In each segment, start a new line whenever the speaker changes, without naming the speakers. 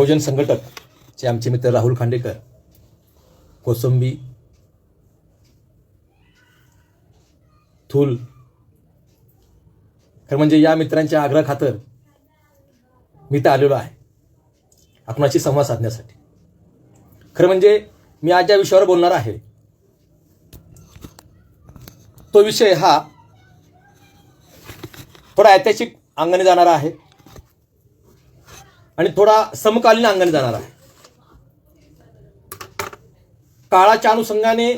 बहुजन संघटक चे आमचे मित्र राहुल खांडेकर, कोसंबी, थूल, खरं म्हणजे या मित्रांच्या आग्रह खातर मी तर आलेलो आहे आपणाशी संवाद साधण्यासाठी. खरं म्हणजे मी आज ज्या विषयावर बोलणार आहे तो विषय हा थोडा ऐतिहासिक अंगाने जाणारा आहे आणि थोडा समकालीन अंगाने जाणारा आहे. काळाच्या अनुषंगाने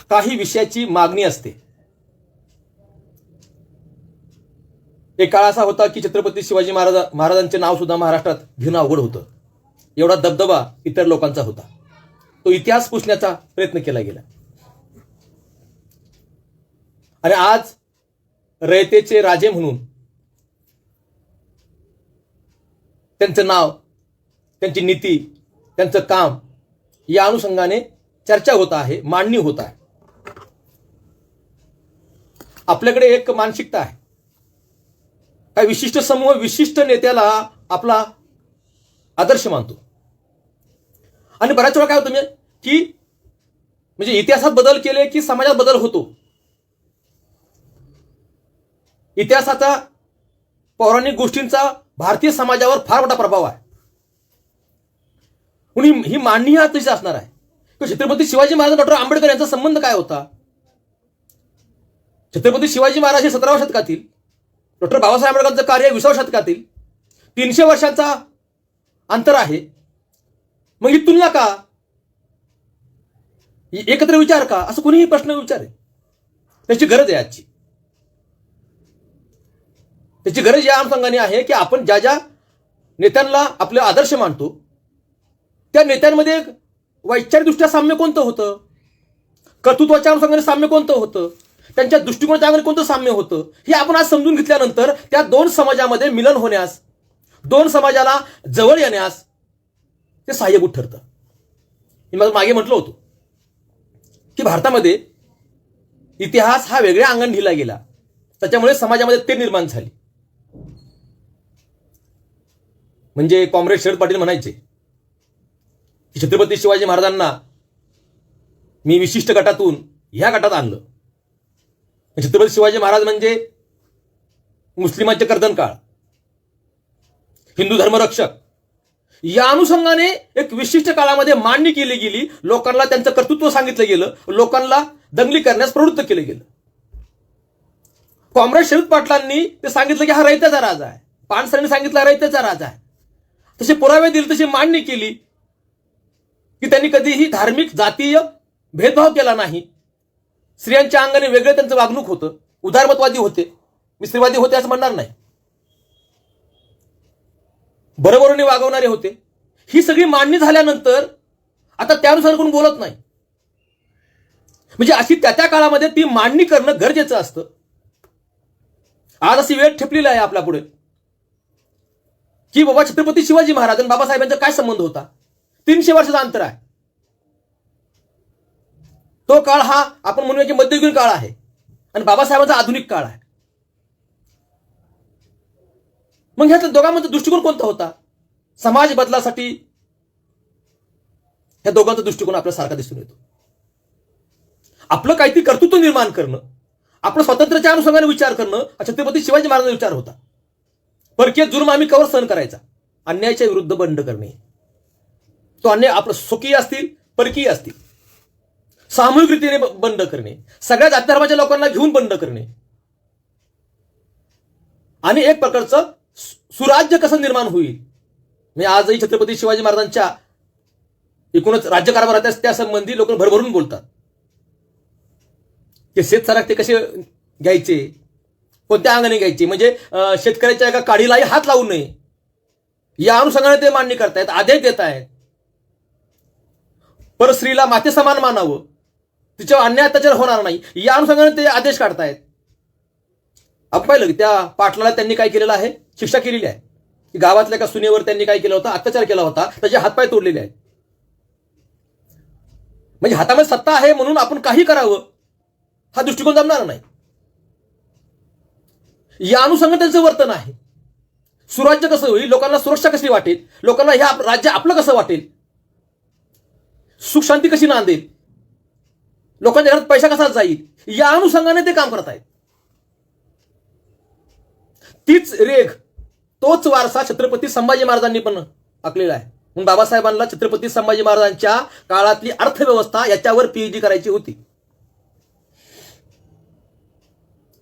काही विषयाची मागणी असते. एक काळ असा होता की छत्रपती शिवाजी महाराजांचे नाव सुद्धा महाराष्ट्रात घेणं अवघड होतं. एवढा दबदबा इतर लोकांचा होता. तो इतिहास पुसण्याचा प्रयत्न केला गेला आणि आज रयतेचे राजे म्हणून त्यांचं नाव, त्यांची नीती, त्यांचं काम या अनुषंगाने चर्चा होत आहे, मांडणी होत आहे. आपल्याकडे एक मानसिकता आहे, काही विशिष्ट समूह विशिष्ट नेत्याला आपला आदर्श मानतो आणि बऱ्याच वेळा काय होतं की म्हणजे इतिहासात बदल केले की समाजात बदल होतो. इतिहासाचा, पौराणिक गोष्टींचा भारतीय समाजावर फार मोठा प्रभाव आहे. म्हणून ही मांडणी हा तशीच असणार आहे की छत्रपती शिवाजी महाराज डॉक्टर आंबेडकर यांचा संबंध काय होता. छत्रपती शिवाजी महाराज हे 17व्या शतकातील, डॉक्टर बाबासाहेब आंबेडकरांचं कार्य 20व्या शतकातील, 300 वर्षांचा अंतर आहे. मग ही तुलना का, एकत्र विचार का, असं कोणीही प्रश्न विचारेल. त्याची गरज आहे आजची. त्याची गरज या अनुषंगाने आहे की आपण ज्या ज्या नेत्यांना आपले आदर्श मानतो त्या नेत्यांमध्ये वैचारिकदृष्ट्या साम्य कोणतं होतं, कर्तृत्वाच्या अनुषंगाने साम्य कोणतं होतं, त्यांच्या दृष्टिकोनाच्या अंगाने कोणतं साम्य होतं, हे आपण आज समजून घेतल्यानंतर त्या दोन समाजामध्ये मिलन होण्यास, दोन समाजाला जवळ येण्यास ते सहाय्यभूत ठरतं. मी मागे म्हटलं होतं की भारतामध्ये इतिहास हा वेगळ्या अंगाने लिहिला गेला, त्याच्यामुळे समाजामध्ये ते निर्माण झाली. म्हणजे कॉम्रेड शरद पाटील म्हणायचे की छत्रपती शिवाजी महाराजांना मी विशिष्ट गटातून ह्या गटात आणलं. छत्रपती शिवाजी महाराज म्हणजे मुस्लिमांचे कर्दनकाळ, हिंदू धर्मरक्षक, या अनुषंगाने एक विशिष्ट काळामध्ये मांडणी केली गेली. लोकांना त्यांचं कर्तृत्व सांगितलं गेलं, लोकांना दंगली करण्यास प्रवृत्त केलं गेलं. कॉम्रेड शरद पाटलांनी ते सांगितलं की हा रयतेचा राजा आहे, पानसरेंनी सांगितलं रयतेचा राजा आहे. तसे पुरावे दिले, तशी मांडणी केली की त्यांनी कधीही धार्मिक जातीय भेदभाव केला नाही. स्त्रियांच्या अंगाने वेगळं त्यांचं वागणूक होतं, उदारमतवादी होते, मी स्त्रीवादी होते असं म्हणणार नाही, बरोबरीने वागवणारे होते. ही सगळी मांडणी झाल्यानंतर आता त्यानुसार कोण बोलत नाही. म्हणजे अशी त्या त्या काळामध्ये ती मांडणी करणं गरजेचं असतं. आज अशी वेळ ठेपलेली आहे आपल्या पुढे की बाबा छत्रपती शिवाजी महाराज आणि बाबासाहेबांचा काय संबंध होता. 300 वर्षाचा अंतर आहे. तो काळ हा आपण म्हणूया की मध्ययुगीन काळ आहे आणि बाबासाहेबांचा आधुनिक काळ आहे. मग ह्याचा दोघांमध्ये दृष्टिकोन कोणता होता. समाज बदलासाठी ह्या दोघांचा दृष्टिकोन आपल्या सारखा दिसून येतो. आपलं काहीतरी कर्तृत्व निर्माण करणं, आपलं स्वातंत्र्याच्या अनुषंगाने विचार करणं हा छत्रपती शिवाजी महाराजांचा विचार होता. परकीय जुर्म आम्ही कवर सहन करायचा, अन्यायाच्या विरुद्ध बंड करणे. तो अन्याय आपलं स्वकीय असतील, परकीय असतील, सामूहिक रीतीने बंद करणे, सगळ्या जाती धर्माच्या लोकांना घेऊन बंद करणे आणि एक प्रकारचं सुराज्य कसं निर्माण होईल. म्हणजे आजही छत्रपती शिवाजी महाराजांच्या एकूणच राज्यकारभारात त्या संबंधी लोक भरभरून बोलतात की शेतसराक ते कसे घ्यायचे, कोणत्या अंगाने घ्यायचे, म्हणजे शेतकऱ्याच्या एका काडीलाही हात लावू नये या अनुषंगाने ते मांडणी करतायत, आदेश देत आहेत. परस्त्रीला माते समान मानावं, तिच्यावर अन्याय अत्याचार होणार नाही या अनुषंगाने ते आदेश काढतायत. आपण पाहिलं की त्या पाटलाला त्यांनी काय केलेलं आहे, शिक्षा केलेली आहे की गावातल्या एका सुनेवर त्यांनी काय केलं होतं, अत्याचार केला होता, त्याचे हातपाय तोडलेले आहेत. म्हणजे हातामध्ये सत्ता आहे म्हणून आपण काही करावं हा दृष्टिकोन जमणार नाही. या अनुषंगाने त्यांचं वर्तन आहे. सुराज्य कसं होईल, लोकांना सुरक्षा कशी वाटेल, लोकांना ह्या राज्य आपलं कसं वाटेल, सुख शांती कशी नांदेल, लोकांच्या घरात पैसा कसा जाईल, या अनुषंगाने ते काम करत आहेत. तीच रेघ, तोच वारसा छत्रपती संभाजी महाराजांनी पण आखलेला आहे. म्हणून बाबासाहेबांना छत्रपती संभाजी महाराजांच्या काळातली अर्थव्यवस्था याच्यावर पीएचडी करायची होती.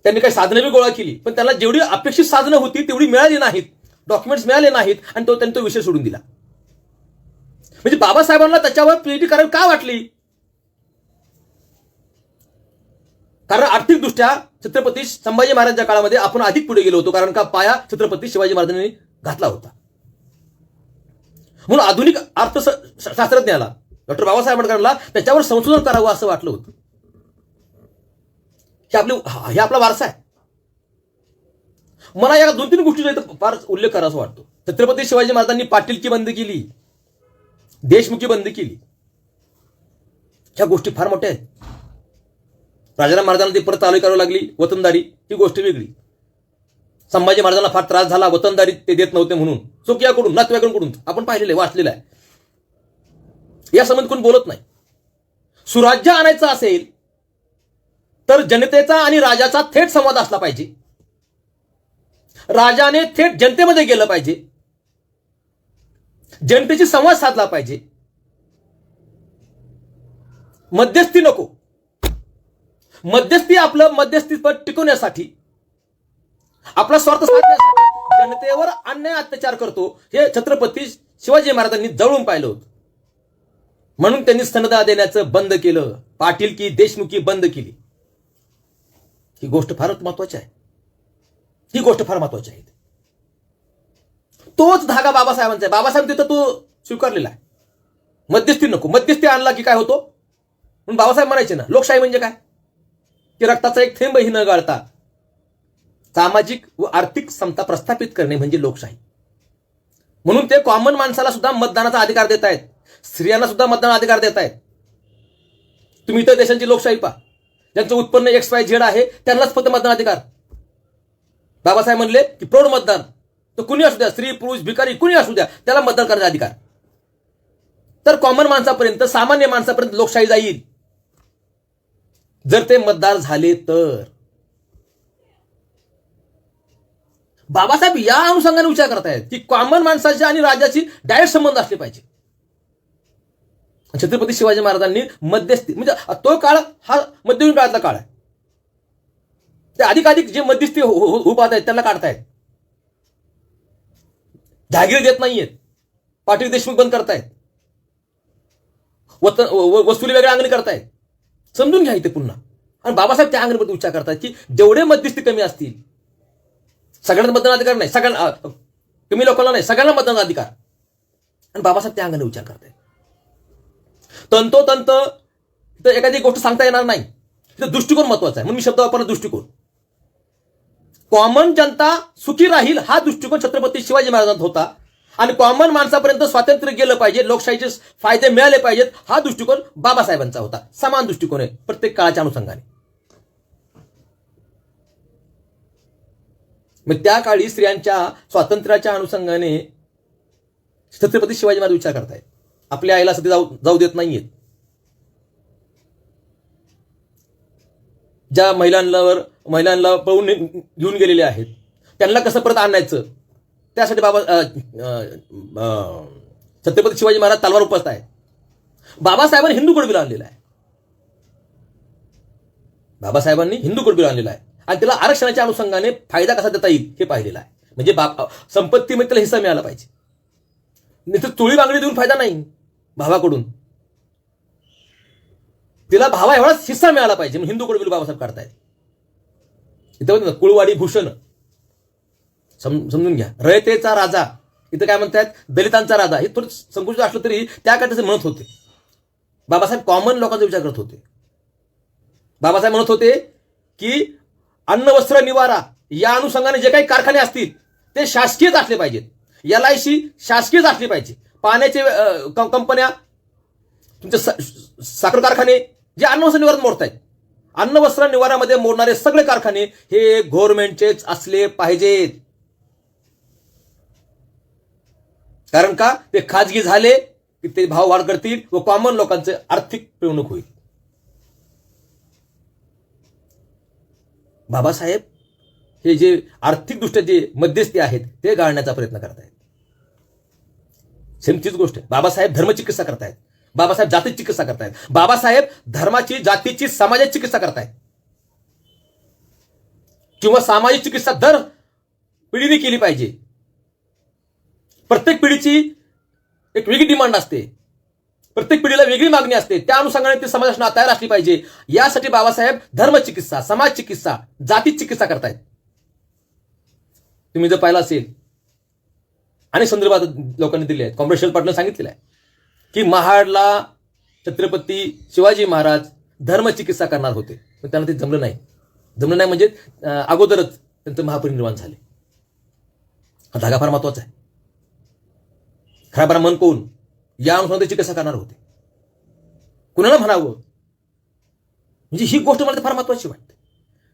त्यांनी काही साधनं बी गोळा केली, पण त्याला जेवढी अपेक्षित साधनं होती तेवढी मिळाली नाहीत, डॉक्युमेंट्स मिळाले नाहीत, आणि त्यांनी तो विषय सोडून दिला. म्हणजे बाबासाहेबांना त्याच्यावर पीएचडी करायला का वाटली? कारण आर्थिकदृष्ट्या छत्रपती संभाजी महाराजांच्या काळामध्ये आपण अधिक पुढे गेलो होतो, कारण का पाया छत्रपती शिवाजी महाराजांनी घातला होता. म्हणून आधुनिक अर्थशास्त्रज्ञाला डॉक्टर बाबासाहेब आंबेडकरांना त्याच्यावर संशोधन करावं असं वाटलं होतं. हे आपला वारसा आहे. मला या 2-3 गोष्टीचा फार उल्लेख करावा वाटतो. छत्रपती शिवाजी महाराजांनी पाटीलकी बंद केली, देशमुखी बंद केली. ह्या गोष्टी फार मोठ्या आहेत. राजाराम महाराजांना ती परत चालू करावी लागली, वतनदारी, ही गोष्ट वेगळी. संभाजी महाराजांना फार त्रास झाला, वतनदारी ते देत नव्हते म्हणून, चोकियाकडून, नातवाकडून आपण पाहिलेलं आहे, वाचलेलं आहे. या संबंध कोण बोलत नाही. सुराज्य आणायचं असेल तर जनतेचा आणि राजाचा थेट संवाद असला पाहिजे. राजाने थेट जनतेमध्ये गेलं पाहिजे, जनतेशी संवाद साधला पाहिजे. मध्यस्थी नको. आपलं मध्यस्थीपद टिकवण्यासाठी, आपला स्वार्थ साधण्यासाठी जनतेवर अन्याय अत्याचार करतो हे छत्रपती शिवाजी महाराजांनी जवळून पाहिलं होतं. म्हणून त्यांनी सनदा देण्याचं बंद केलं, पाटीलकी, देशमुखी बंद केली. ही गोष्ट फार महत्वाची आहे. तोच धागा बाबासाहेबांचा आहे. बाबासाहेब तिथं तो स्वीकारलेला आहे. मध्यस्थी नको. मध्यस्थी आणला की काय होतो? म्हणून बाबासाहेब म्हणायचे ना, लोकशाही म्हणजे काय, की रक्ताचा एक थेंबही न गाळता सामाजिक व आर्थिक समता प्रस्थापित करणे म्हणजे लोकशाही. म्हणून ते कॉमन माणसाला सुद्धा मतदानाचा अधिकार देत आहेत, स्त्रियांना सुद्धा मतदानाचा अधिकार देत आहेत. तुम्ही इतर देशांची लोकशाही पहा, ज्यांचं उत्पन्न XYZ आहे त्यांनाच फक्त मतदान अधिकार. बाबासाहेब म्हणले की प्रौढ मतदान, तर कुणी असू द्या, स्त्री पुरुष भिकारी कुणी असू द्या, त्याला मतदान करण्याचा अधिकार. तर कॉमन माणसापर्यंत, सामान्य माणसापर्यंत लोकशाही जाईल जर ते मतदार झाले तर. बाबासाहेब या अनुषंगाने विचार करतायत की कॉमन माणसाच्या आणि राजाची डायरेक्ट संबंध असले पाहिजे. छत्रपती शिवाजी महाराजांनी मध्यस्थी, म्हणजे तो काळ हा मध्ययुगीन काळातला काळ आहे. ते अधिकाधिक जे मध्यस्थी होऊ पाहत आहेत त्यांना काढतायत. जहागीर देत नाहीयेत, पाटील देशमुख बंद करतायत, वसुली वेगळ्या अंगणी करतायत. समजून घ्या इथे पुन्हा. आणि बाबासाहेब त्या अंगणीबद्दल विचार करतात की जेवढे मध्यस्थी कमी असतील, सगळ्यांना मतदान अधिकार नाही, सगळ्यांना, कमी लोकांना नाही, सगळ्यांना मतदान अधिकार. आणि बाबासाहेब त्या अंगाने विचार करतायत. तंतोतंत तर एखादी गोष्ट सांगता येणार नाही. इथं दृष्टिकोन महत्वाचा आहे. म्हणून मी शब्द वापरला दृष्टिकोन. कॉमन जनता सुखी राहील हा दृष्टिकोन छत्रपती शिवाजी महाराजांचा होता. आणि कॉमन माणसापर्यंत स्वातंत्र्य गेलं पाहिजे, लोकशाहीचे फायदे मिळाले पाहिजेत हा दृष्टिकोन बाबासाहेबांचा होता. समान दृष्टिकोन आहे प्रत्येक काळाच्या अनुषंगाने. मग त्या काळी स्त्रियांच्या स्वातंत्र्याच्या अनुषंगाने छत्रपती शिवाजी महाराज विचार करतायत. आपल्या आईला सती जाऊ देत नाहीयेत. ज्या महिलांना पळून घेऊन गेलेले आहेत त्यांना कसं परत आणायचं, त्यासाठी छत्रपती शिवाजी महाराज तलवार उपसत आहेत. बाबासाहेबांनी हिंदू कोड बिल आणलेला आहे. आणि त्याला आरक्षणाच्या अनुषंगाने फायदा कसा देता येईल हे पाहिलेलं आहे. म्हणजे संपत्तीमध्ये त्याला हिस्सा मिळाला पाहिजे. नाही तर चोळी बांगडी देऊन फायदा नाही. भावाकडून तिला भावा एवढाच हिस्सा मिळाला पाहिजे. म्हणून हिंदू कोड बिल बाबासाहेब काढतायत. इथं कुळवाडी भूषण समजून घ्या. रयतेचा राजा, इथं काय म्हणतायत, दलितांचा राजा. हे थोडं संकुचित असलं तरी त्या काळात म्हणत होते. बाबासाहेब कॉमन लोकांचा विचार करत होते. बाबासाहेब म्हणत होते की अन्न वस्त्र निवारा या अनुषंगाने जे काही कारखाने असतील ते शासकीयच असले पाहिजेत. LIC शासकीयच असली पाहिजे. पाण्याचे कंपन्या, तुमचे साखर कारखाने जे अन्न वस्त्र निवारात मोडतायत, अन्न वस्त्र निवारामध्ये मोडणारे सगळे कारखाने हे गव्हर्नमेंटचेच असले पाहिजेत. कारण का ते खाजगी झाले की ते भाव वाढ करतील व कॉमन लोकांचे आर्थिक पिळवणूक होईल. बाबासाहेब हे जे आर्थिकदृष्ट्या जे मध्यस्थी आहेत ते गाळण्याचा प्रयत्न करतायत. सेम तीच गोष्ट आहे. बाबासाहेब धर्मचिकित्सा करतायत, बाबासाहेब जाती चिकित्सा करतायत, बाबासाहेब धर्माची, जातीची, समाजाची चिकित्सा करतायत किंवा सामाजिक चिकित्सा दर पिढीने केली पाहिजे. प्रत्येक पिढीची एक वेगळी डिमांड असते, प्रत्येक पिढीला वेगळी मागणी असते, त्या अनुषंगाने ती समाजात तयार असली पाहिजे. यासाठी बाबासाहेब धर्मचिकित्सा, समाज चिकित्सा, जाती चिकित्सा करतायत. तुम्ही जर पाहिलं असेल अनेक संदर्भात लोकांनी दिले आहेत. कॉम्रेड शरद पाटलांनी सांगितलेलं आहे की महाडला छत्रपती शिवाजी महाराज धर्मचिकित्सा करणार होते, पण त्यांना ते जमलं नाही. जमलं नाही म्हणजे अगोदरच त्यांचं महापरिनिर्वाण झाले. हा धागा फार महत्वाचा आहे. खरा ब्राह्मण कोण या अनुसार चिकित्सा करणार होते, कुणाला म्हणावं, म्हणजे ही गोष्ट मला फार महत्वाची वाटते.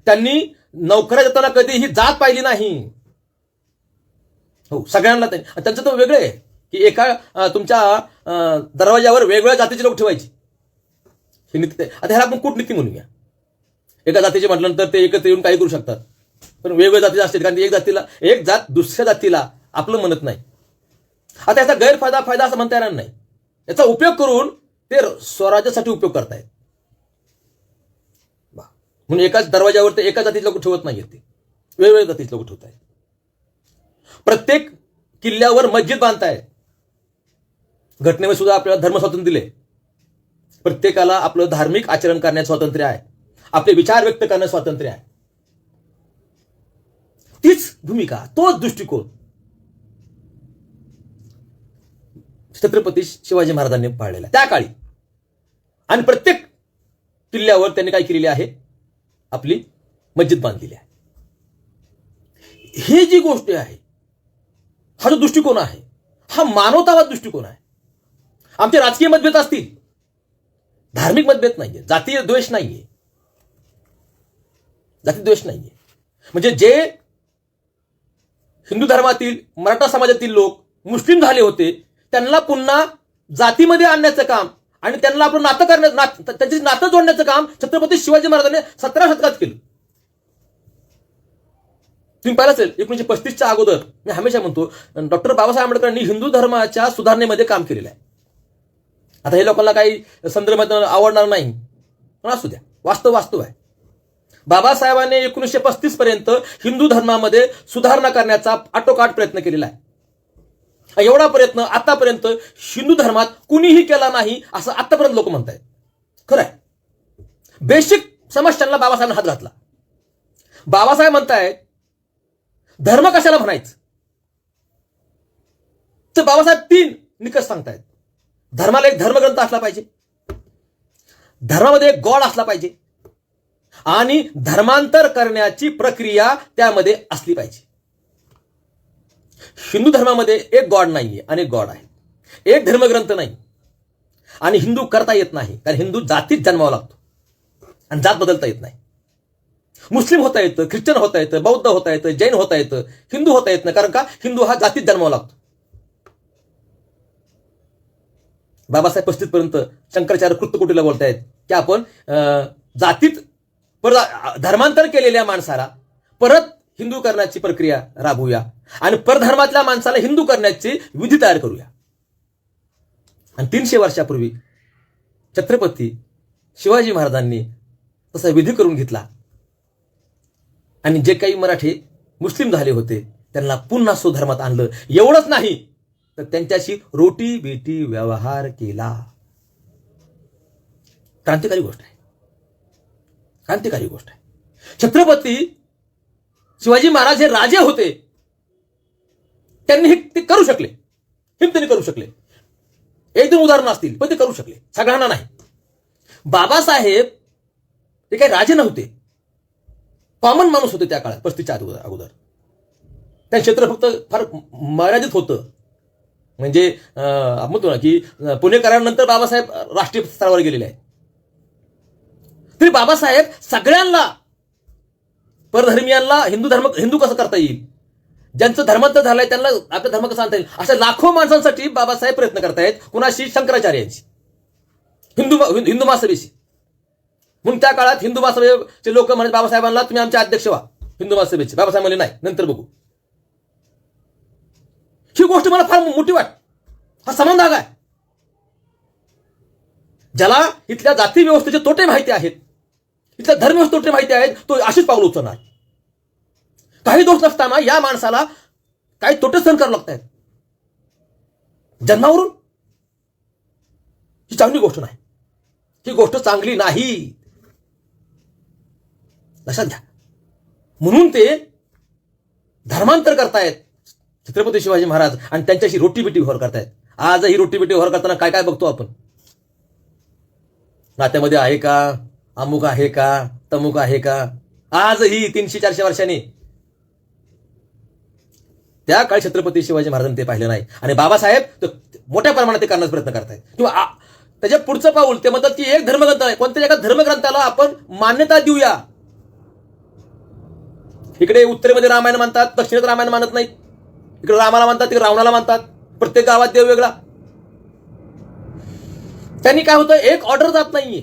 त्यांनी नोकऱ्या देताना कधीही जात पाहिली नाही. हो, सगळ्यांना त्यांचं तर वेगळं आहे की एका तुमच्या दरवाजावर वेगवेगळ्या जातीचे लोक ठेवायचे. हे नीती. आता ह्याला आपण कूटनीती म्हणूया. एका जातीचे म्हटल्यानंतर ते एकत्र येऊन काही करू शकतात, पण वेगवेगळ्या जातीचे असतील कारण एक जात दुसऱ्या जातीला आपलं म्हणत नाही. आता याचा गैरफायदा असं म्हणता येणार नाही. याचा उपयोग करून ते स्वराज्यासाठी उपयोग करतायत. म्हणून एकाच दरवाजावर ते एका जातीचे लोक ठेवत नाहीत, ते वेगवेगळ्या जातीचे लोक ठेवत आहेत. प्रत्येक किल्ल्यावर मस्जिद बांधतायत. घटनेमध्ये सुद्धा आपल्याला धर्मस्वातंत्र्य दिले. प्रत्येकाला आपलं धार्मिक आचरण करण्याचं स्वातंत्र्य आहे, आपले विचार व्यक्त करण्याचं स्वातंत्र्य आहे. तीच भूमिका, तोच दृष्टिकोन छत्रपती शिवाजी महाराजांनी पाळलेला त्या काळी. आणि प्रत्येक किल्ल्यावर त्यांनी काय केलेली आहे, आपली मस्जिद बांधलेली आहे. ही जी गोष्ट आहे, हा जो दृष्टिकोन आहे, हा मानवतावाद दृष्टिकोन आहे. आमचे राजकीय मतभेद असतील, धार्मिक मतभेद नाहीये, जातीय द्वेष नाहीये, जाती द्वेष नाहीये. म्हणजे जे हिंदू धर्मातील, मराठा समाजातील लोक मुस्लिम झाले होते त्यांना पुन्हा जातीमध्ये आणण्याचं काम आणि त्यांना आपलं त्यांची नातं जोडण्याचं काम छत्रपती शिवाजी महाराजांनी 17 शतकात केलं. तुम्ही पाहिलं असेल 1935च्या अगोदर, मी हमेशा म्हणतो, डॉक्टर बाबासाहेब आंबेडकरांनी हिंदू धर्माच्या सुधारणेमध्ये काम केलेलं आहे. आता हे लोकांना काही संदर्भात आवडणार नाही, पण असू द्या, वास्तव आहे. बाबासाहेबांनी 1935 पर्यंत हिंदू धर्मामध्ये सुधारणा करण्याचा आटोकाट प्रयत्न केलेला आहे. एवढा प्रयत्न आतापर्यंत हिंदू धर्मात कुणीही केला नाही असं आतापर्यंत लोक म्हणतायत. खरं आहे. बेसिक समस्यांना बाबासाहेबांनी हात घातला. बाबासाहेब म्हणतायत धर्म कशाला म्हणायचं, तर बाबासाहेब 3 निकष सांगतायत. धर्माला एक धर्मग्रंथ असला पाहिजे, धर्मामध्ये एक गॉड असला पाहिजे आणि धर्मांतर करण्याची प्रक्रिया त्यामध्ये असली पाहिजे. हिंदू धर्मामध्ये एक गॉड नाहीये, अनेक गॉड आहेत. एक धर्मग्रंथ नाही आणि हिंदू करता येत नाही, कारण हिंदू जातीत जन्मावा लागतो आणि जात बदलता येत नाही. मुस्लिम होता येतं, ख्रिश्चन होता येतं, बौद्ध होता येतं, जैन होता येतं, हिंदू होता येत नाही, कारण का हिंदू हा जातीत जन्मावा लागतो. बाबासाहेब 35 पर्यंत शंकराचार्य कृतकुटीला बोलतायत की आपण जातीत धर्मांतर केलेल्या माणसाला परत हिंदू करण्याची प्रक्रिया राबवूया आणि परधर्मातल्या माणसाला हिंदू करण्याची विधी तयार करूया. आणि 300 वर्षापूर्वी छत्रपती शिवाजी महाराजांनी तसा विधी करून घेतला आणि जे काही मराठी मुस्लिम झाले होते त्यांना पुन्हा स्वधर्मात आणलं. एवढंच नाही तर त्यांच्याशी रोटी बेटी व्यवहार केला. क्रांतिकारी गोष्ट आहे, क्रांतिकारी गोष्ट आहे. छत्रपती शिवाजी महाराज हे राजे होते, त्यांनी ते करू शकले, हिमतीने करू शकले. 1-2 उदाहरणं असतील पण ते करू शकले, सगळ्यांना नाही. बाबासाहेब ते काही राजे नव्हते, कॉमन माणूस होते त्या काळात. 35च्या अगोदर त्या क्षेत्र फक्त फार मर्यादित होतं. म्हणजे म्हणतो ना की पुणे करारानंतर बाबासाहेब राष्ट्रीय स्तरावर गेलेले आहेत. तरी बाबासाहेब सगळ्यांना, परधर्मीयांना हिंदू कसं करता येईल ज्यांचं धर्मांतर झालंय त्यांना आपला धर्म कसा आणता येईल, अशा लाखो माणसांसाठी बाबासाहेब प्रयत्न करतायत. कुणाशी? शंकराचार्यांशी, हिंदू महासभेशी. म्हणून त्या काळात हिंदू महासभेचे लोक म्हणत बाबासाहेबांना तुम्ही आमचे अध्यक्ष व्हा हिंदू महासभेचे. बाबासाहेब म्हणले नाही, नंतर बघू. ही गोष्ट मला फार मोठी वाटते. हा समान धागा आहे. ज्याला इथल्या जाती व्यवस्थेचे तोटे माहिती आहेत, इथल्या धर्म व्यवस्थेचे तोटे माहिती आहेत, तो अशीच पावलं उचलणार. काही दोष नसताना या माणसाला काही तोटे सहन करावे लागत आहेत जन्मावरून. ही चांगली गोष्ट नाही. ही गोष्ट चांगली नाही, लक्षात घ्या. म्हणून ते धर्मांतर करतायत छत्रपती शिवाजी महाराज आणि त्यांच्याशी रोटीबिटी व्यवहार करतायत. आजही रोटीबिटी व्यवहार करताना काय काय बघतो आपण. नात्यामध्ये आहे का, अमुक आहे का, तमुक आहे का. आजही 300-400 वर्षांनी. त्या काळी छत्रपती शिवाजी महाराजांनी ते पाहिलं नाही. आणि बाबासाहेब मोठ्या प्रमाणात ते करण्याचा प्रयत्न करतायत. किंवा त्याच्या पुढचं पाऊल ते म्हणतात की एक धर्मग्रंथ आहे, कोणत्या एका धर्मग्रंथाला आपण मान्यता देऊया. इकडे उत्तरेमध्ये रामायण मानतात, दक्षिणेत रामायण मानत नाहीत. इकडे रामाला मानतात, तिकडे रावणाला मानतात. प्रत्येक गावात देव वेगळा. त्यांनी काय होतं, एक ऑर्डर जात नाहीये.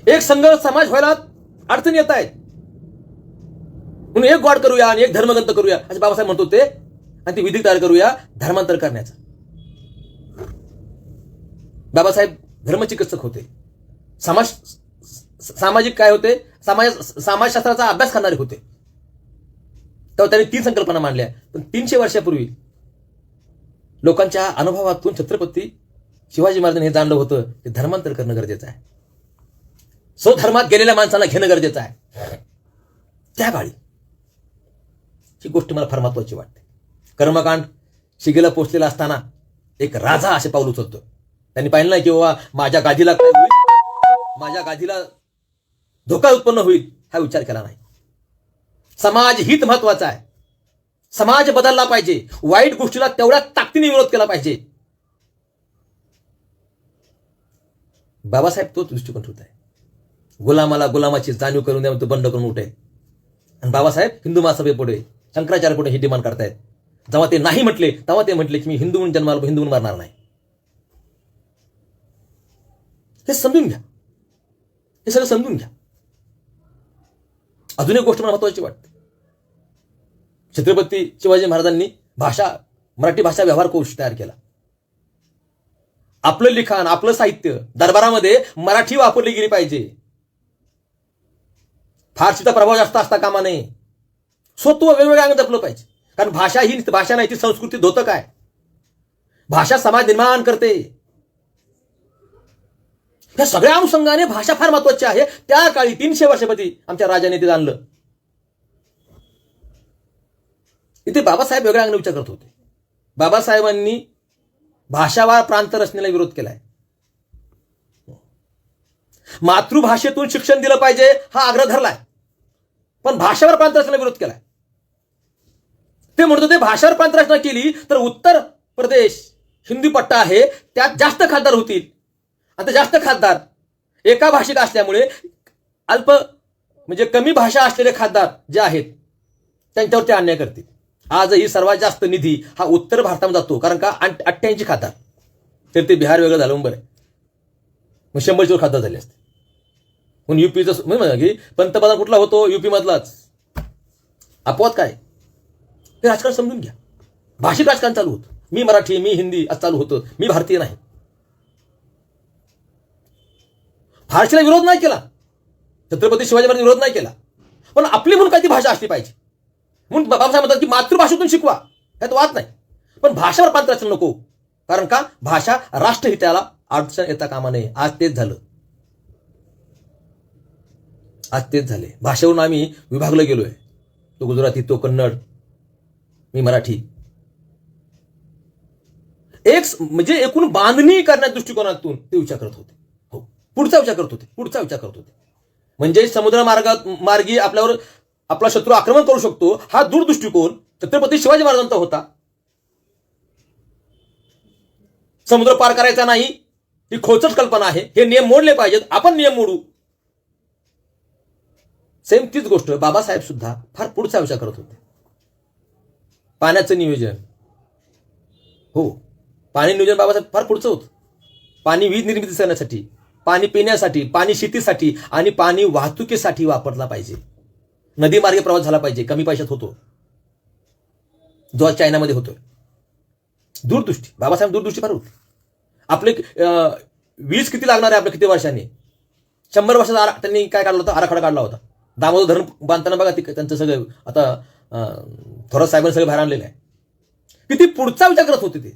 एक संघ समाज व्हायला अडचणी येत आहेत. म्हणून एक गॉड करूया आणि एक धर्मग्रंथ करूया असे बाबासाहेब म्हणत होते. आणि ती विधी तयार करूया धर्मांतर करण्याचा. बाबासाहेब धर्मचिकित्सक होते. सामाजिक काय होते, समाजशास्त्राचा अभ्यास करणारे होते. तेव्हा त्यांनी 3 संकल्पना मांडल्या. पण 300 वर्षापूर्वी लोकांच्या अनुभवातून छत्रपती शिवाजी महाराजांनी हे जाणलं होतं की धर्मांतर करणं गरजेचं आहे. स्वधर्मात गेलेल्या माणसाला घेणं गरजेचं आहे. त्या काळी ही गोष्ट मला फार महत्वाची वाटते. कर्मकांड शिगेला पोहोचलेला असताना एक राजा असे पाऊल उचलतो. त्यांनी पाहिलं नाही की बाबा माझ्या गादीला काय होईल, माझ्या गादीला धोका उत्पन्न होईल, हा विचार केला नाही. समाज हित महत्वाचा आहे. समाज बदलला पाहिजे. वाईट गोष्टीला तेवढ्या ताकदीने विरोध केला पाहिजे. बाबासाहेब तोच दृष्टिकोन ठेवत आहे. गुलामाला गुलामाची जाणीव करून द्या, तो बंड करून उठे. आणि बाबासाहेब हिंदू महासभेपुढे शंकराचार्य पुढे ही डिमांड करतायत. जेव्हा ते नाही म्हटले तेव्हा ते म्हटले की मी हिंदू म्हणून जन्माला, हिंदू म्हणून मारणार नाही. हे समजून घ्या. हे सगळं समजून घ्या. अजून एक गोष्ट मला महत्वाची वाटते. छत्रपती शिवाजी महाराजांनी मराठी भाषा व्यवहार कोश तयार केला. आपलं लिखाण, आपलं साहित्य दरबारामध्ये मराठी वापरली गेली पाहिजे. फारसीचा प्रभाव जास्त असता कामा नये. स्वत्व वेगवेगळ्या अंग जपलं पाहिजे. कारण भाषा ही भाषा नाही, ती संस्कृती धोतक आहे. भाषा समाज निर्माण करते. या सगळ्या अनुषंगाने भाषा फार महत्वाची आहे. त्या काळी 300 वर्षापूर्वी आमच्या राजाने ते जाणलं. इथे बाबासाहेब वेगळ्या अंगाने विचार करत होते. बाबासाहेबांनी भाषावार प्रांत रचनेला विरोध केलाय. मातृभाषेतून शिक्षण दिलं पाहिजे हा आग्रह धरलाय. पण भाषावर प्रांत रचनेला विरोध केलाय. ते म्हणत होते भाषावर प्रांत रचना केली तर उत्तर प्रदेश हिंदी पट्टा आहे त्यात जास्त खासदार होतील. आता जास्त खासदार एका भाषिक असल्यामुळे म्हणजे कमी भाषा असलेले खासदार जे आहेत त्यांच्यावर ते अन्याय करतील. आजही सर्वात जास्त निधी हा उत्तर भारतामध्ये जातो. कारण का 88 खासदार, तर ते बिहार वेगळं झालं, बरं मग 100 खासदार झाले असते. म्हणून युपीचं म्हणजे की पंतप्रधान कुठला होतो, युपी मधलाच. अपवाद काय, हे राजकारण समजून घ्या. भाषिक राजकारण चालू होतं. मी मराठी, मी हिंदी असं चालू होतं. मी भारतीय नाही. फारसीला विरोध नाही केला, छत्रपती शिवाजी महाराज विरोध नाही केला. पण आपली म्हणून काय ती भाषा असली पाहिजे. म्हणून बाबासाहेब म्हणतात की मातृभाषेतून शिकवा, यात वाद नाही. पण भाषावर प्रांत रचना नको. कारण का भाषा राष्ट्रहिताला अडचण येता कामा नये. आज तेच झालं. आज तेच झाले. भाषेवरून आम्ही विभागलं गेलोय. तो गुजराती, तो कन्नड, मी मराठी. एक म्हणजे एकूण बांधणी करण्याच्या दृष्टिकोनातून ते विचार करत होते. हो, पुढचा विचार करत होते. म्हणजे समुद्र मार्गी आपल्यावर आपला शत्रू आक्रमण करू शकतो हा दूरदृष्टिकोन छत्रपती शिवाजी महाराजांचा होता. समुद्र पार करायचा नाही ही खोचट कल्पना आहे. हे नियम मोडले पाहिजेत, आपण नियम मोडू. सेम तीच गोष्ट बाबासाहेब सुद्धा फार पुढचा विचार करत होते. पाण्याचं नियोजन. हो, पाणी नियोजन बाबासाहेब फार पुढचं होतं. पाणी वीज निर्मिती करण्यासाठी, पाणी पिण्यासाठी, पाणी शेतीसाठी आणि पाणी वाहतुकीसाठी वापरला पाहिजे. नदीमार्गे प्रवास झाला पाहिजे, कमी पैशात होतो, जो आज चायनामध्ये होतोय. दूरदृष्टी, बाबासाहेब दूरदृष्टी फार होती. आपले वीज किती लागणार आहे आपल्या किती वर्षांनी, 100 वर्षाचा त्यांनी काय काढला होता, आराखडा काढला होता. दामोदर धरण बांधताना बघा त्यांचं सगळं आता थोरात साहेबांनी सगळं बाहेर आणलेलं आहे. किती पुढचा विचार करत होते ते,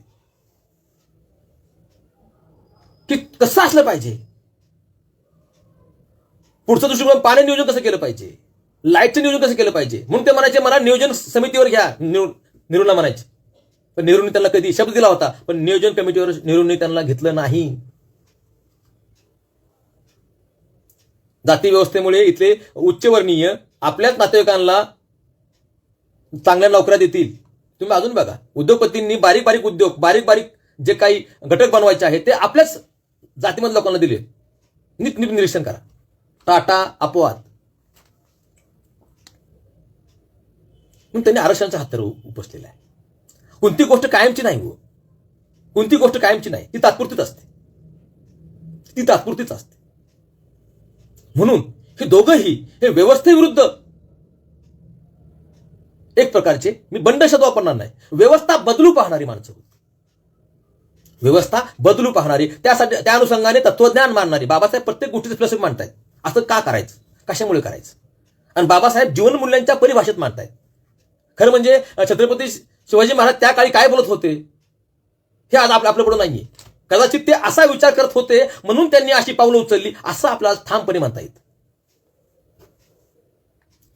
की कसं असलं पाहिजे पुढचं दृष्टिकोन, पाणी नियोजन कसं केलं पाहिजे, लाईटचं नियोजन कसं केलं पाहिजे. म्हणून ते म्हणायचे मला नियोजन समितीवर घ्या, नेहरूंना म्हणायचे. पण नेहरूंनी त्यांना कधी शब्द दिला होता, पण नियोजन कमिटीवर नेहरूंनी त्यांना घेतलं नाही. जाती व्यवस्थेमुळे इथले उच्चवर्णीय आपल्याच नातेवाईकांना चांगल्या नोकऱ्या देतील. तुम्ही अजून बघा, उद्योगपतींनी बारीक बारीक उद्योग, बारीक बारीक जे काही घटक बनवायचे आहेत ते आपल्याच जातीमधल्या लोकांना दिले. नीट निरीक्षण करा. टाटा अपवाद, म्हणून त्यांनी आरक्षणाच्या हातावर उपसलेला आहे. कोणती गोष्ट कायमची नाही हो, कोणती गोष्ट कायमची नाही, ती तात्पुरतीच असते, ती तात्पुरतीच असते. म्हणून हे दोघंही हे व्यवस्थेविरुद्ध एक प्रकारचे, मी बंड शब्द वापरणार नाही, व्यवस्था बदलू पाहणारी माणसं होती. व्यवस्था बदलू पाहणारी, त्यासाठी त्या अनुषंगाने तत्वज्ञान मानणारी. बाबासाहेब प्रत्येक गोष्टीचं फिलॉसॉफी मांडतायत. असं का करायचं, कशामुळे करायचं, आणि बाबासाहेब जीवनमूल्यांच्या परिभाषेत मांडतायत. खरं म्हणजे छत्रपती शिवाजी महाराज त्या काळी काय बोलत होते हे आज आपल्यापुढे नाहीये. कदाचित ते असा विचार करत होते म्हणून त्यांनी अशी पावलं उचलली, असं आपल्याला ठामपणे म्हणता येतं.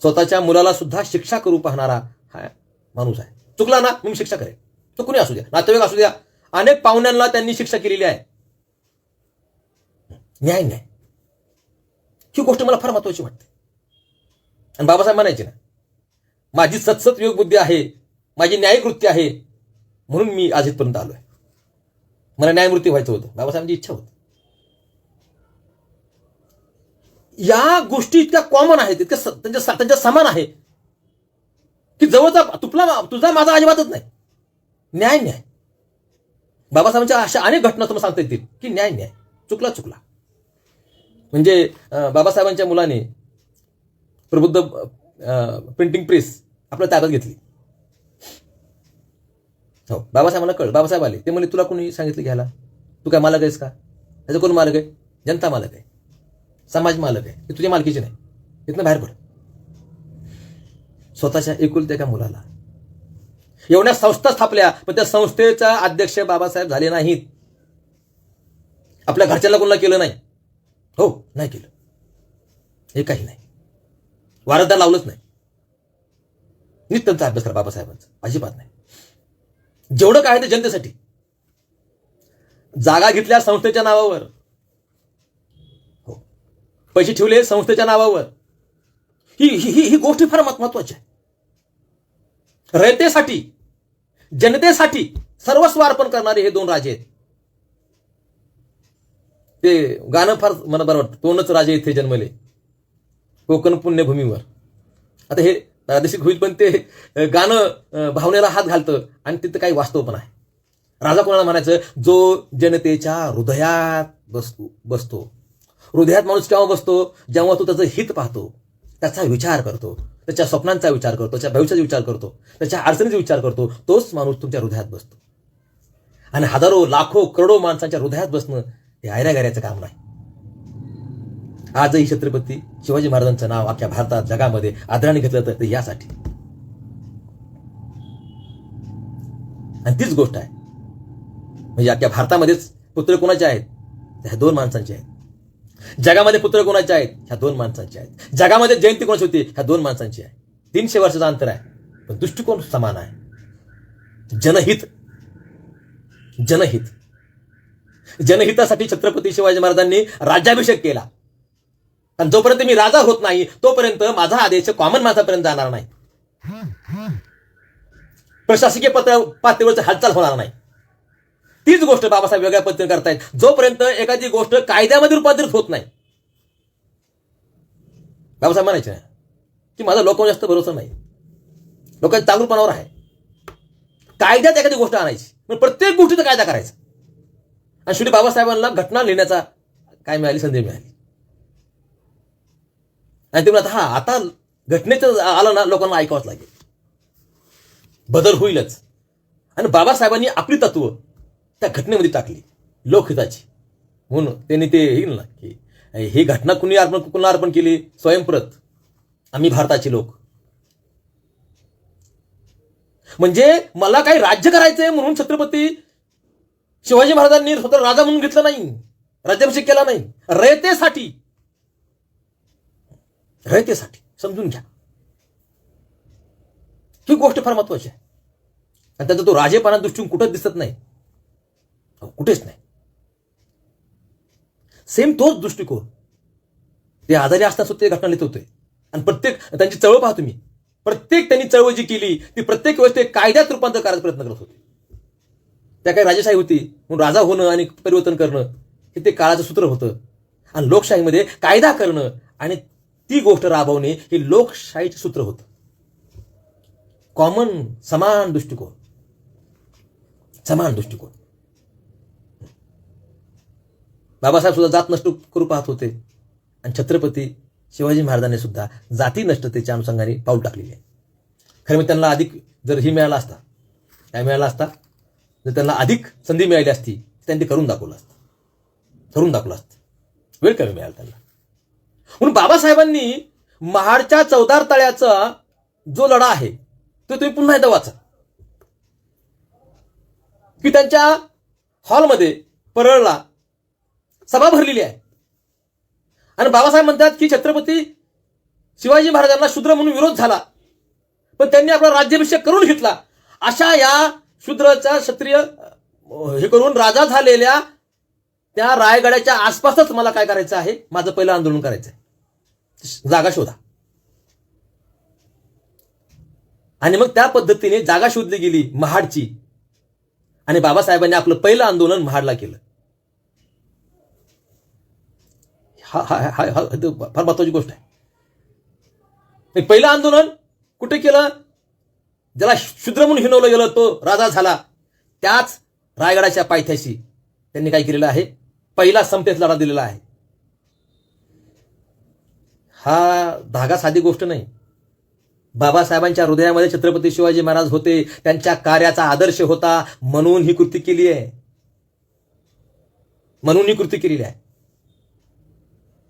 स्वतःच्या मुलाला सुद्धा शिक्षा करू पाहणारा हा माणूस आहे. चुकला ना, मी शिक्षा करेन. तो कुणी असू द्या, नातेवाईक असू द्या, अनेक पाहुण्यांना त्यांनी शिक्षा केलेली आहे. न्याय न्याय ही गोष्ट मला फार महत्वाची वाटते. आणि बाबासाहेब म्हणायचे ना, माझी सतसत विवेकबुद्धी आहे, माझी न्यायवृत्ती आहे, म्हणून मी आज इथपर्यंत आलोय. मला न्यायमूर्ती व्हायचं होतं, बाबासाहेबांची इच्छा होती. या गोष्टी इतक्या कॉमन आहेत, इतक्या त्यांच्या समान आहे की जवळचा तुझा माझा अजिबातच नाही. न्याय न्याय, बाबासाहेबांच्या अशा अनेक घटना तुम्हाला सांगता येतील की न्याय न्याय, चुकला चुकला. म्हणजे बाबासाहेबांच्या मुलाने प्रबुद्ध प्रिंटिंग प्रेस आपल्या ताब्यात घेतली. हो, बाबासाहेबांना कळ, बाबासाहेब आले, ते म्हणे तुला कोणी सांगितलं घ्यायला, तू काय मालक आहेस का, त्याचं कोण मालक आहे, जनता मालक आहे, समाज मालक आहे, हे तुझ्या मालकीचे नाही, इथनं बाहेर पड. स्वतःच्या एकुलत्या एका मुलाला एवढ्या संस्था स्थापल्या, पण त्या संस्थेचा अध्यक्ष बाबासाहेब झाले नाहीत. आपल्या घरच्याला कोणाला केलं नाही, हो नाही केलं, हे काही नाही, वारसदार लावलंच नाही. नीट त्यांचा अभ्यास करा बाबासाहेबांचा, अजिबात नाही. जेवढं काय ते जनतेसाठी. जागा घेतल्या संस्थेच्या नावावर, हो, पैसे ठेवले संस्थेच्या नावावर. ही ही ही गोष्टी फार महत्वाची आहे. रयतेसाठी, जनतेसाठी सर्वस्व अर्पण करणारे हे दोन राजे आहेत. ते गाणं फार मला बरं वाटतं, दोनच राजे इथे जन्मले कोकण पुण्यभूमीवर. आता हे प्रादेशिक होईल, पण ते गाणं भावनेला हात घालतं आणि तिथं काही वास्तव पण आहे. राजा कोणाला म्हणायचं, जो जनतेच्या हृदयात बसतो. हृदयात माणूस केव्हा बसतो, जेव्हा तो त्याचं हित पाहतो, त्याचा विचार करतो, त्याच्या स्वप्नांचा विचार करतो, त्याच्या भविष्याचा विचार करतो, त्याच्या अडचणीचा विचार करतो, तोच माणूस तुमच्या हृदयात बसतो. आणि हजारो लाखो करोडो माणसांच्या हृदयात बसणं हे ऐऱ्यागैऱ्याचं काम नाही. आजही छत्रपती शिवाजी महाराजांचं नाव अख्ख्या भारतात जगामध्ये आदराने घेतलं तर यासाठी. आणि तीच गोष्ट आहे, म्हणजे अख्ख्या भारतामध्येच पुत्र कोणाचे आहेत, ह्या दोन माणसांचे आहेत. जगामध्ये पुत्र कोणाचे आहेत, ह्या दोन माणसांचे आहेत. जगामध्ये जयंती कोणाची होती, ह्या दोन माणसांची आहे. 300 वर्षाचं अंतर आहे, पण दृष्टिकोन समान आहे. जनहित, जनहित, जनहितासाठी छत्रपती शिवाजी महाराजांनी राज्याभिषेक केला. आणि जोपर्यंत मी राजा होत नाही तोपर्यंत माझा आदेश कॉमन माणसापर्यंत जाणार नाही, प्रशासकीय पातळीवरची हालचाल होणार नाही. तीच गोष्ट बाबासाहेब वेगळ्या पद्धतीने करतायत. जोपर्यंत एखादी गोष्ट कायद्यामध्ये रूपांतरित होत नाही, बाबासाहेब म्हणायचे की माझा लोकांवर जास्त भरोसा नाही, लोकांच्या चांगुलपणावर आहे. कायद्यात एखादी गोष्ट आणायची, पण प्रत्येक गोष्टीचा कायदा करायचा. आणि शेवटी बाबासाहेबांना घटना लिहिण्याचा काय मिळाली, संधी मिळाली. आणि ते म्हणतात आता घटनेचं आलं ना, लोकांना ऐकावंच लागेल, बदल होईलच. आणि बाबासाहेबांनी आपली तत्व त्या घटनेमध्ये टाकली लोकहिताची. म्हणून त्यांनी ते येईल ना की ही घटना कुणाला अर्पण केली, स्वयंप्रत आम्ही भारताचे लोक. म्हणजे मला काही राज्य करायचंय म्हणून छत्रपती शिवाजी महाराजांनी स्वतः राजा म्हणून घेतलं नाही, राज्याभिषेक केला नाही. रयतेसाठी समजून घ्या, ही गोष्ट फार महत्वाची आहे. आणि त्याचा तो राजेपणा दृष्टीने कुठंच दिसत नाही, कुठेच नाही. सेम तोच दृष्टिकोन ते आजारी असताना सुद्धा ते घटना लिहित होते. आणि प्रत्येक त्यांची चळवळ पाहा तुम्ही, प्रत्येक त्यांनी चळवळ जी केली ती प्रत्येक वेळेस ते कायद्यात रूपांतर करायचा प्रयत्न करत होते. त्या काही राजेशाही होती म्हणून राजा होणं आणि परिवर्तन करणं हे ते काळाचं सूत्र होतं. आणि लोकशाहीमध्ये कायदा करणं आणि ती गोष्ट राबवणे हे लोकशाहीचं सूत्र होतं. कॉमन समान दृष्टिकोन. बाबासाहेब सुद्धा जात नष्ट करू पाहत होते. आणि छत्रपती शिवाजी महाराजांनी सुद्धा जाती नष्टतेच्या अनुषंगाने पाऊल टाकलेली आहे. खरं मी त्यांना अधिक जर ही मिळाला असता, काय मिळाला असता, जर त्यांना अधिक संधी मिळाली असती त्यांनी करून दाखवलं असतं. वेळ कमी मिळाला त्यांना. म्हणून बाबासाहेबांनी महाडच्या चौदार तळ्याचा जो लढा आहे तो तुम्ही पुन्हा एकदा वाचा, की त्यांच्या हॉलमध्ये परळला सभा भरलेली आहे. आणि बाबासाहेब म्हणतात की छत्रपती शिवाजी महाराजांना शूद्र म्हणून विरोध झाला, पण त्यांनी आपला राज्याभिषेक करून घेतला. अशा या शूद्राचा क्षत्रिय हे करून राजा झालेल्या त्या रायगडाच्या आसपासच मला काय करायचं आहे, माझं पहिलं आंदोलन करायचं आहे, जागा शोधा. आणि मग त्या पद्धतीने जागा शोधली गेली महाडची. आणि बाबासाहेबांनी आपलं पहिलं आंदोलन महाडला केलं. हा फार महत्वाची गोष्ट आहे. पहिलं आंदोलन कुठे केलं, ज्याला शूद्र म्हणून हिणवलं गेलं तो राजा झाला त्याच रायगडाच्या पायथ्याशी त्यांनी काय केलेलं आहे, पहिला समतेत लढा दिलेला आहे. हा धागा साधी गोष्ट नाही. बाबासाहेबांच्या हृदयामध्ये छत्रपती शिवाजी महाराज होते, त्यांच्या कार्याचा आदर्श होता, म्हणून ही कृती केली आहे.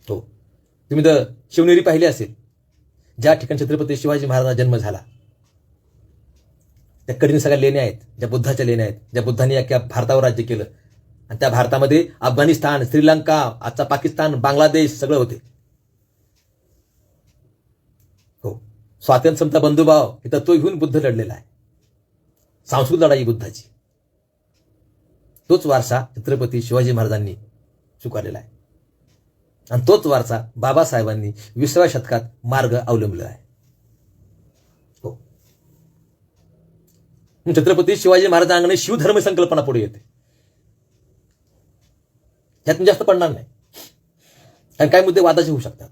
हो, तुम्ही तर शिवनेरी पाहिली असेल, ज्या ठिकाणी छत्रपती शिवाजी महाराजांचा जन्म झाला. त्या कडीने सगळ्या लेण्या आहेत, ज्या बुद्धाच्या लेण्या आहेत, ज्या बुद्धांनी अख्ख्या भारतावर राज्य केलं. आणि त्या भारतामध्ये अफगाणिस्तान, श्रीलंका, आजचा पाकिस्तान, बांगलादेश सगळं होते. हो, स्वातंत्र्य, समता, बंधुभाव हे तत्व घेऊन बुद्ध लढलेला आहे. सांस्कृतिक लढाई बुद्धाची. तोच वारसा छत्रपती शिवाजी महाराजांनी स्वीकारलेला आहे. आणि तोच वारसा बाबासाहेबांनी 20व्या शतकात मार्ग अवलंबलेला आहे. हो, छत्रपती शिवाजी महाराजांकडे शिवधर्म संकल्पना पुढे येते. त्यातून जास्त पडणार नाही, कारण काही मुद्दे वादाचे होऊ शकतात.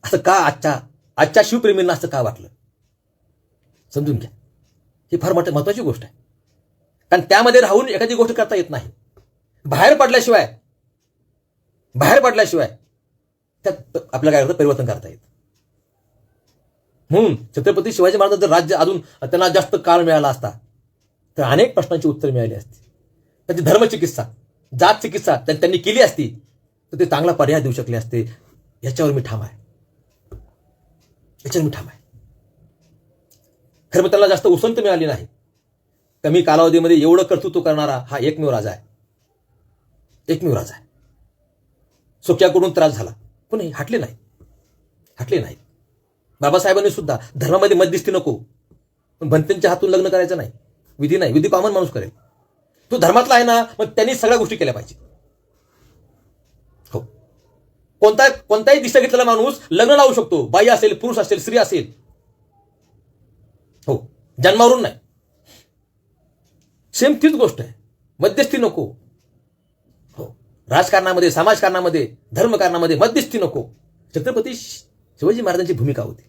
असं का आजच्या शिवप्रेमींना असं का वाटलं, समजून घ्या. ही फार महत्वाची गोष्ट आहे. कारण त्यामध्ये राहून एखादी गोष्ट करता येत नाही. बाहेर पडल्याशिवाय त्यात आपल्याला काय करतं, परिवर्तन करता येत. म्हणून छत्रपती शिवाजी महाराज जर राज्य अजून त्यांना जास्त काळ मिळाला असता तर अनेक प्रश्नांची उत्तर मिळाली असती. त्याची धर्मचिकित्सा, जात चिकित्सा त्यांनी केली असती तर ते चांगला पर्याय देऊ शकले असते. याच्यावर मी ठाम आहे. खरं मग त्याला जास्त उसंत मिळाली नाही. कमी कालावधीमध्ये एवढं कर्तृत्व करणारा हा एकमेव राजा आहे. सोक्याकडून त्रास झाला पण हटले नाही. बाबासाहेबांनी सुद्धा धर्मामध्ये मध्यस्थी नको, पण भंतेंच्या हातून लग्न करायचं नाही. विधी नाही, विधी कॉमन माणूस करेल. तो धर्मातला आहे ना, मग त्यांनी सगळ्या गोष्टी केल्या पाहिजे. हो, कोणताही दिशा घेतलेला माणूस लग्न लावू शकतो. बाई असेल, पुरुष असेल, स्त्री असेल. हो, जन्मावरून नाही. सेम तीच गोष्ट आहे, मध्यस्थी नको. हो, राजकारणामध्ये, समाजकारणामध्ये, धर्मकारणामध्ये मध्यस्थी नको. छत्रपती शिवाजी महाराजांची भूमिका होती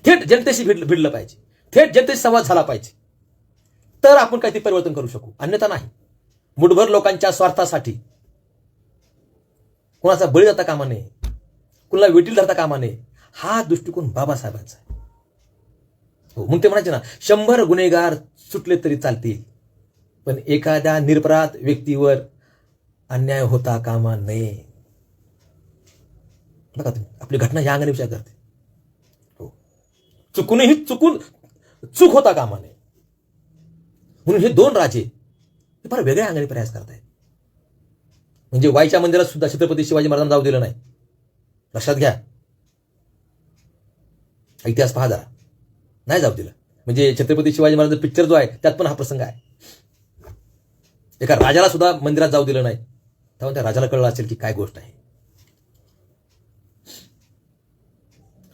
थेट जनतेशी भिडलं पाहिजे. थेट जनतेशी संवाद झाला पाहिजे, तर आपण काही ते परिवर्तन करू शकू, अन्यथा नाही. मुठभर लोकांच्या स्वार्थासाठी कोणाचा बळी जाता कामा नये, कुणाला वेटील धरता कामा नये, हा दृष्टिकोन बाबासाहेबांचा आहे. हो, म्हणून ते म्हणायचे ना, 100 गुन्हेगार सुटले तरी चालतील, पण एखाद्या निरपराध व्यक्तीवर अन्याय होता कामा नये. बघा तुम्ही, आपली घटना या अंगाने विचार करते. हो, चुकूनही चूक होता कामा नये. म्हणून हे 2 राजे हे फार वेगळ्या अंगाने प्रयास करतायत. म्हणजे वाईच्या मंदिरात सुद्धा छत्रपती शिवाजी महाराजांना जाऊ दिलं नाही. लक्षात घ्या, इतिहास पहा जरा, नाही जाऊ दिलं. म्हणजे छत्रपती शिवाजी महाराज पिक्चर जो आहे त्यात पण हा प्रसंग आहे. एका राजाला सुद्धा मंदिरात जाऊ दिलं नाही, तेव्हा त्या राजाला कळलं असेल की काय गोष्ट आहे.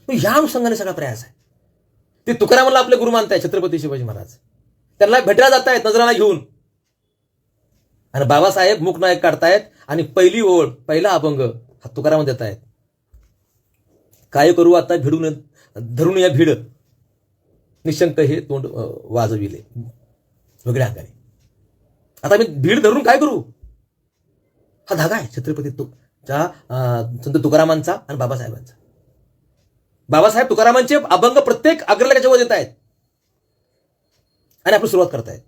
या अनुषंगाने सगळा प्रयास आहे. ते तुकारामांना आपले गुरु मानताय छत्रपती शिवाजी महाराज, त्यांना भेटायला जात आहेत नजराना घेऊन, आणि बाबासाहेब मूकनायक काढतायत आणि पहिली ओळ, पहिला अभंग हा तुकाराम देत आहेत. काय करू आता भिडून धरून या भीड, निशंक हे तोंड वाजविले. वेगळ्या अंगाने आता मी भीड धरून काय करू, हा धागा आहे छत्रपती संत तुकारामांचा आणि बाबासाहेबांचा. बाबासाहेब तुकारामांचे अभंग प्रत्येक अग्रलेखाच्या वर येत आहेत आणि आपण सुरुवात करतायत.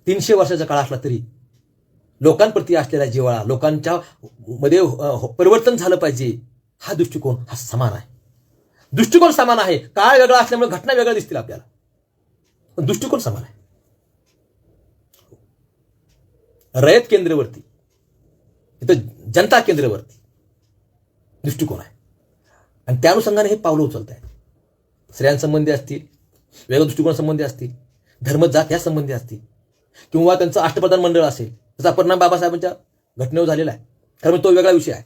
तीनशे वर्षाचा काळ असला तरी लोकांप्रती असलेला जिव्हाळा, लोकांच्या मध्ये परिवर्तन झालं पाहिजे, हा दृष्टिकोन हा समान आहे. दृष्टिकोन समान आहे. काळ वेगळा असल्यामुळे घटना वेगळ्या दिसतील आपल्याला, पण दृष्टिकोन समान आहे. रयत केंद्रवरती, इथं जनता केंद्रवरती दृष्टिकोन आहे. आणि त्या अनुषंगाने हे पावलं उचलत आहेत. स्त्रियांसंबंधी असतील, वेगळ्या दृष्टिकोनासंबंधी असतील, धर्म जात या संबंधी असतील, किंवा त्यांचं अष्टप्रधान मंडळ असेल, त्याचा परिणाम बाबासाहेबांच्या घटनेवर झालेला आहे. कारण तो वेगळा विषय आहे,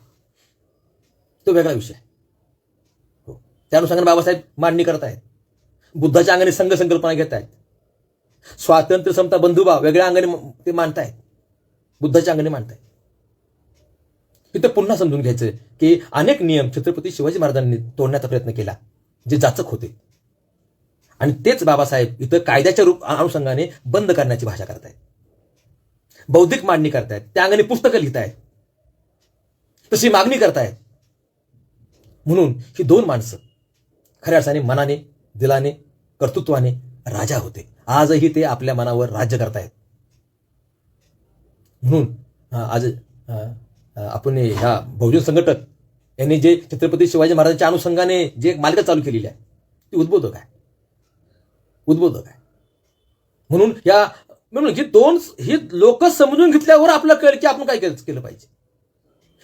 तो वेगळा विषय आहे. हो, त्या अनुषंगाने बाबासाहेब मांडणी करत आहेत. बुद्धाच्या अंगाने संघ संकल्पना घेत आहेत. स्वातंत्र्य, समता, बंधुभाव वेगळ्या अंगाने ते मांडतायत, बुद्धाच्या अंगाने मांडतायत. इथं पुन्हा समजून घ्यायचं की अनेक नियम छत्रपती शिवाजी महाराजांनी तोडण्याचा प्रयत्न केला, जे जाचक होते, आणि तेच बाबासाहेब इथं कायद्याच्या अनुषंगाने बंद करण्याची भाषा करतायत, बौद्धिक मांडणी करतायत, त्या अंगाने पुस्तकं लिहितायत, तशी मागणी करतायत. म्हणून ही 2 माणसं खऱ्या अर्थाने मनाने, दिलाने, कर्तृत्वाने राजा होते. आजही ते आपल्या मनावर राज्य करतायत. म्हणून आज आपण ह्या बहुजन संघटक यांनी जे छत्रपती शिवाजी महाराजांच्या अनुषंगाने जे मालिका चालू केलेली आहे ती उद्बोधक आहे, उद्बोधक आहे. म्हणून ही लोक समजून घेतल्यावर आपल्याला कळेल की आपण काय केलं पाहिजे.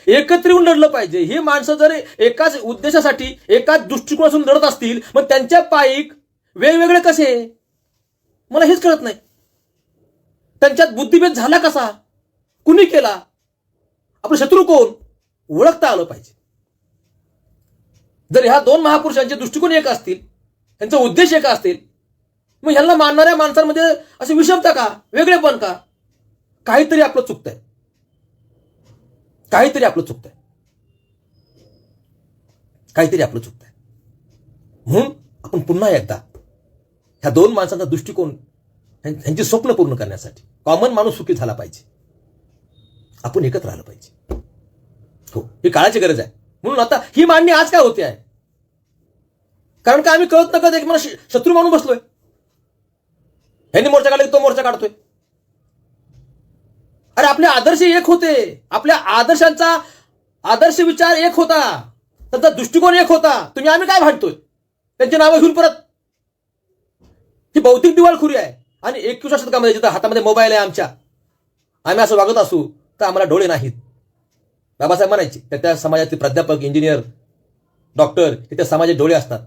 एकत्र येऊन लढलं पाहिजे. ही माणसं जर एकाच उद्देशासाठी, एकाच दृष्टिकोनातून लढत असतील, मग त्यांच्या पायीक वेगवेगळे कसे, मला हेच कळत नाही. त्यांच्यात बुद्धिभेद झाला कसा, कुणी केला, आपले शत्रू कोण, ओळखता आलं पाहिजे. जर ह्या 2 महापुरुषांचे दृष्टिकोन एक असतील, त्यांचा उद्देश एक असतील, मग ह्यांना मानणाऱ्या माणसांमध्ये अशी विषमता का, वेगळेपण का, काहीतरी आपलं चुकतंय, काहीतरी आपलं चुकतंय, काहीतरी आपलं चुकतंय. म्हणून आपण पुन्हा एकदा ह्या 2 माणसांचा दृष्टिकोन, ह्यांची स्वप्न पूर्ण करण्यासाठी, कॉमन माणूस सुखी झाला पाहिजे, आपण एकत्र राहिलं पाहिजे. हो, ही काळाची गरज आहे. म्हणून आता ही मांडणी आज काय होते आहे, कारण का आम्ही कळत नकळत एक मला शत्रू मानून बसलोय. ह्यांनी मोर्चा काढला की तो मोर्चा काढतोय. अरे आपले आदर्श एक होते, आपल्या आदर्शांचा आदर्श विचार एक होता, त्यांचा दृष्टिकोन एक होता. आम्ही काय भांडतोय त्यांची नावं घेऊन परत. ही बौद्धिक दिवाळखोरी आहे. आणि 21व्या शतकामध्ये जिथं हातामध्ये मोबाईल आहे आमच्या, आम्ही असं वागत असू तर आम्हाला डोळे नाहीत. बाबासाहेब म्हणायचे त्या समाजातील प्राध्यापक, इंजिनियर, डॉक्टर हे त्या समाजाचे डोळे असतात.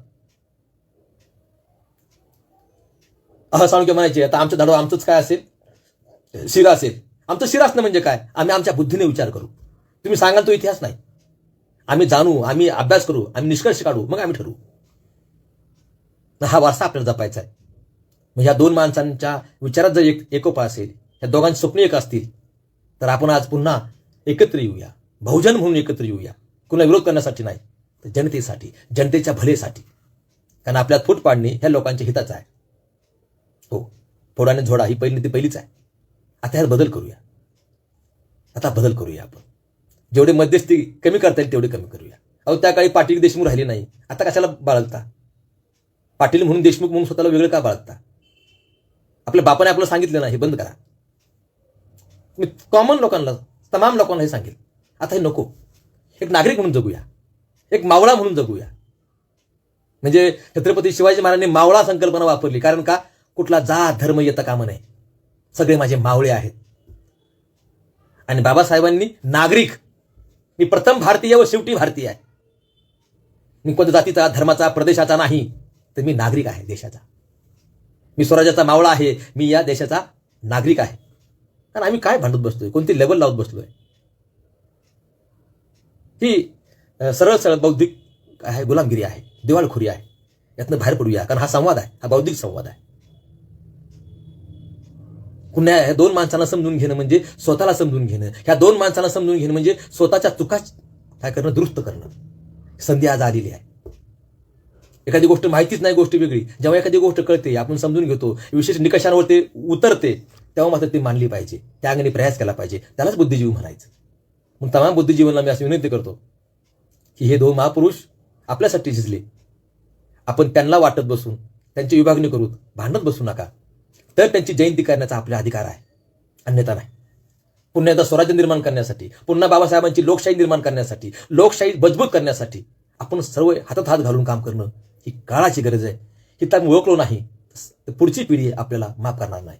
चाणक्य म्हणायचे आता आमचं धाडो आमचंच काय असेल, शिरा असेल. आमचं शिरा असणं म्हणजे काय, आम्ही आमच्या बुद्धीने विचार करू. तुम्ही सांगाल तो इतिहास नाही, आम्ही जाणू, आम्ही अभ्यास करू, आम्ही निष्कर्ष काढू, मग आम्ही ठरवू. हा वारसा आपल्याला जपायचा आहे. मग ह्या 2 माणसांच्या विचारात जर एकोपा असेल, ह्या दोघांची स्वप्न एक असतील, तर आपण आज पुन्हा एकत्र येऊया, बहुजन म्हणून एकत्र येऊया. कुणा विरोध करण्यासाठी नाही, तर जनतेसाठी, जनतेच्या भलेसाठी. कारण आपल्यात फूट पाडणे ह्या लोकांच्या हिताचं आहे. हो, फोडाने झोडा ही पहिली ती पहिलीच आहे. आता ह्यात बदल करूया. आता बदल करूया आपण. जेवढे मध्यस्थी कमी करता येईल तेवढे कमी करूया. अहो, त्या काळी पाटील देशमुख राहिले नाही, आता कशाला बाळगता? पाटील म्हणून देशमुख म्हणून स्वतःला वेगळं का बाळगता? आपल्या बापाने आपलं सांगितलं ना, हे बंद करा. मी कॉमन लोकांना, तमाम लोकांना हे सांगेल, आता हे नको. एक नागरिक म्हणून जगूया, एक मावळा म्हणून जगूया. म्हणजे छत्रपती शिवाजी महाराजांनी मावळा संकल्पना वापरली. कारण का? कुठला जात धर्म येता कामा नये, सगळे माझे मावळे आहेत. आणि बाबासाहेबांनी नागरिक, मी प्रथम भारतीय व शेवटी भारतीय आहे. मी कोणत्या जातीचा, धर्माचा, प्रदेशाचा नाही, तर मी नागरिक आहे देशाचा. मी स्वराज्याचा मावळा आहे, मी या देशाचा नागरिक आहे. आणि आम्ही काय भांडत बसतोय, कोणती लेवल लावत बसलोय? ही सरळ सरळ बौद्धिक आहे, गुलामगिरी आहे, दिवाळखोरी आहे. यातनं बाहेर पडूया. कारण हा संवाद आहे, हा बौद्धिक संवाद आहे. पुन्हा ह्या दोन माणसांना समजून घेणं म्हणजे स्वतःला समजून घेणं. ह्या दोन माणसांना समजून घेणं म्हणजे स्वतःच्या चुका काय करणं, दुरुस्त करणं. संधी आज आलेली आहे. एखादी गोष्ट माहितीच नाही, गोष्ट वेगळी. जेव्हा एखादी गोष्ट कळते, आपण समजून घेतो, विशेष निकषांवर ते उतरते, तेव्हा मात्र ती मानली पाहिजे, त्या अंगाने प्रयास केला पाहिजे. त्यालाच बुद्धिजीवी म्हणायचं. मग तमाम बुद्धिजीवांना मी अशी विनंती करतो की हे दोन महापुरुष आपल्यासाठी झिजले. आपण त्यांना वाटत बसून, त्यांची विभागणी करून भांडत बसू नका. तर त्यांची जयंती करण्याचा आपला अधिकार आहे, अन्यथा नाही. पुन्हा एकदा स्वराज्य निर्माण करण्यासाठी, पुन्हा बाबासाहेबांची लोकशाही निर्माण करण्यासाठी, लोकशाही मजबूत करण्यासाठी आपण सर्व हातात हात घालून काम करणं ही काळाची गरज आहे. ही तर ओळखलो नाही तर पुढची पिढी आपल्याला माफ करणार नाही.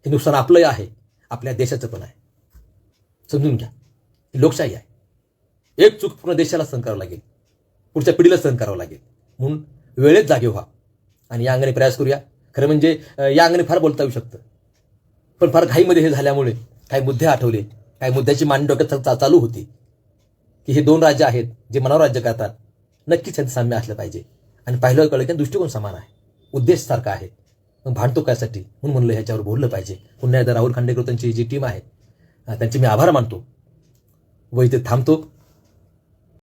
हे नुकसान आपलं आहे, आपल्या देशाचं पण आहे. समजून घ्या, ही लोकशाही आहे. एक चूक पूर्ण देशाला सहन करावं लागेल, पुढच्या पिढीला सहन करावं लागेल. म्हणून वेळेत जागे व्हा आणि या अंगाने प्रयास करूया. खरं म्हणजे या अंगाने फार बोलता येऊ शकतं, पण फार घाईमध्ये हे झाल्यामुळे काही मुद्दे आठवले, काही मुद्द्याची मांडणी डोक्यात चालू होती की हे दोन राज्य आहेत जे मनावर राज्य करतात. नक्कीच त्यांचं साम्य असलं पाहिजे. आणि पाहिलं कळलं की दृष्टिकोन समान आहे, उद्देश सारखा आहे. मग भांडतो कायसाठी म्हणून म्हणलं ह्याच्यावर बोललं पाहिजे. पुन्हा एकदा राहुल खांडेकर त्यांची जी टीम आहे त्यांचे मी आभार मानतो व इथे थांबतो.